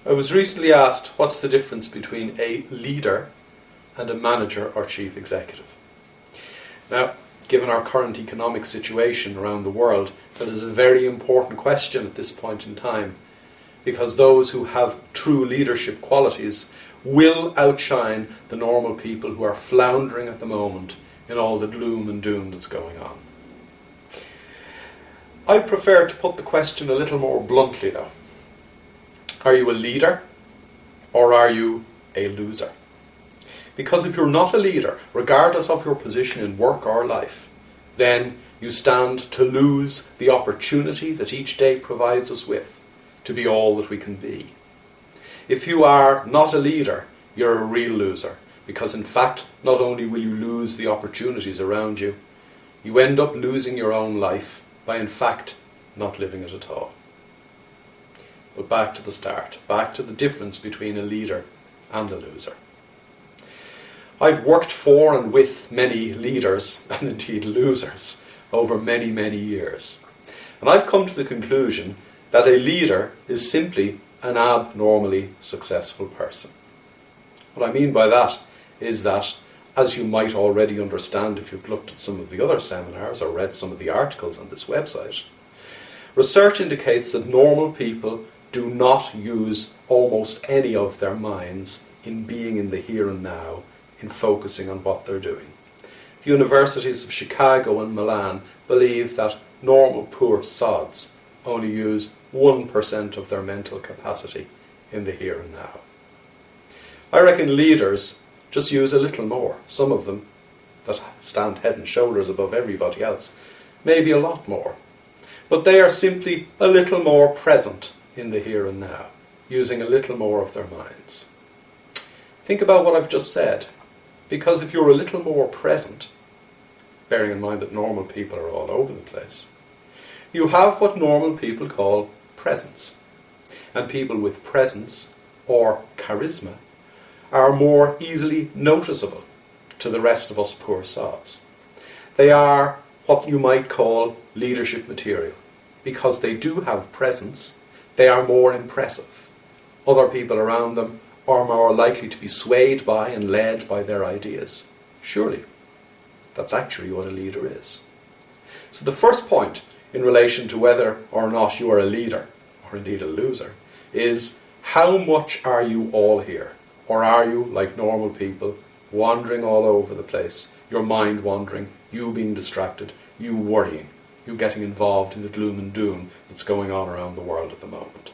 I was recently asked what's the difference between a leader and a manager or chief executive. Now, given our current economic situation around the world, that is a very important question at this point in time, because those who have true leadership qualities will outshine the normal people who are floundering at the moment in all the gloom and doom that's going on. I prefer to put the question a little more bluntly though. Are you a leader or are you a loser? Because if you're not a leader, regardless of your position in work or life, then you stand to lose the opportunity that each day provides us with to be all that we can be. If you are not a leader, you're a real loser, because in fact, not only will you lose the opportunities around you, you end up losing your own life by in fact not living it at all. But back to the start, back to the difference between a leader and a loser. I've worked for and with many leaders, and indeed losers, over many, many years. And I've come to the conclusion that a leader is simply an abnormally successful person. What I mean by that is that, as you might already understand if you've looked at some of the other seminars or read some of the articles on this website, research indicates that normal people do not use almost any of their minds in being in the here and now, in focusing on what they're doing. The universities of Chicago and Milan believe that normal poor sods only use 1% of their mental capacity in the here and now. I reckon leaders just use a little more. Some of them that stand head and shoulders above everybody else, maybe a lot more. But they are simply a little more present in the here and now, using a little more of their minds. Think about what I've just said, because if you're a little more present, bearing in mind that normal people are all over the place, you have what normal people call presence. And people with presence or charisma are more easily noticeable to the rest of us poor sods. They are what you might call leadership material. Because they do have presence, they are more impressive. Other people around them are more likely to be swayed by and led by their ideas. Surely, that's actually what a leader is. So the first point in relation to whether or not you are a leader, or indeed a loser, is how much are you all here? Or are you, like normal people, wandering all over the place, your mind wandering, you being distracted, you worrying, you getting involved in the gloom and doom that's going on around the world at the moment?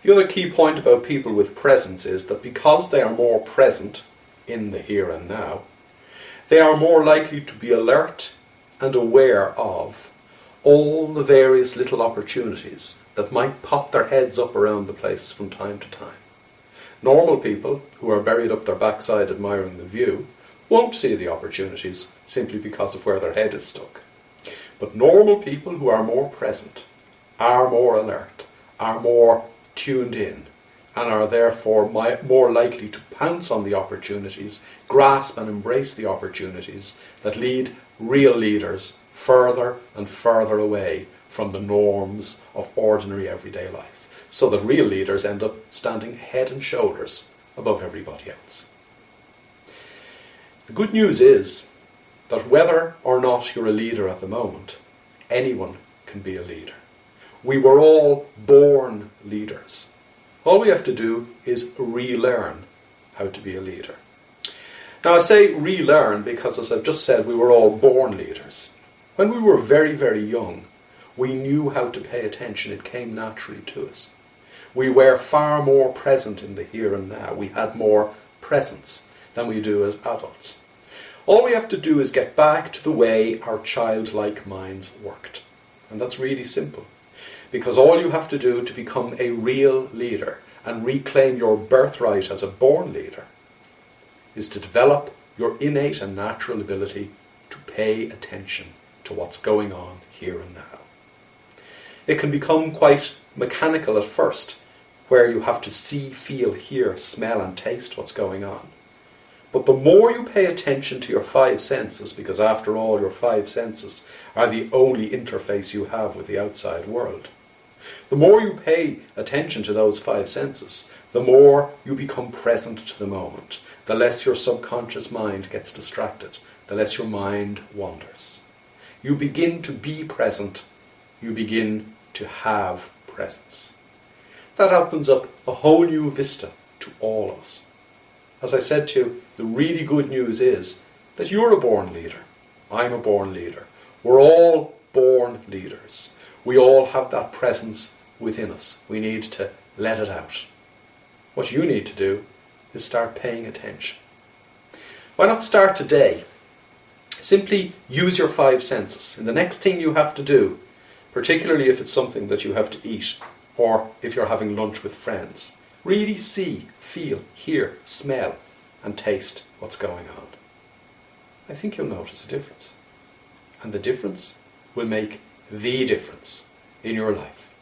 The other key point about people with presence is that because they are more present in the here and now, they are more likely to be alert and aware of all the various little opportunities that might pop their heads up around the place from time to time. Normal people, who are buried up their backside admiring the view, won't see the opportunities simply because of where their head is stuck. But normal people who are more present, are more alert, are more tuned in, and are therefore more likely to pounce on the opportunities, grasp and embrace the opportunities that lead real leaders further and further away from the norms of ordinary everyday life, so that real leaders end up standing head and shoulders above everybody else. The good news is that whether or not you're a leader at the moment, anyone can be a leader. We were all born leaders. All we have to do is relearn how to be a leader. Now I say relearn because, as I've just said, we were all born leaders. When we were very, very young, we knew how to pay attention. It came naturally to us. We were far more present in the here and now. We had more presence than we do as adults. All we have to do is get back to the way our childlike minds worked. And that's really simple. Because all you have to do to become a real leader and reclaim your birthright as a born leader is to develop your innate and natural ability to pay attention to what's going on here and now. It can become quite mechanical at first, where you have to see, feel, hear, smell and taste what's going on. But the more you pay attention to your five senses, because after all your five senses are the only interface you have with the outside world, The more you pay attention to those five senses, the more you become present to the moment, the less your subconscious mind gets distracted, the less your mind wanders. You begin to be present, you begin to have presence. That opens up a whole new vista to all of us. As I said to you, the really good news is that you're a born leader. I'm a born leader. We're all born leaders. We all have that presence within us. We need to let it out. What you need to do is start paying attention. Why not start today? Simply use your five senses. And the next thing you have to do, particularly if it's something that you have to eat, or if you're having lunch with friends, really see, feel, hear, smell, and taste what's going on. I think you'll notice a difference. And the difference will make the difference in your life.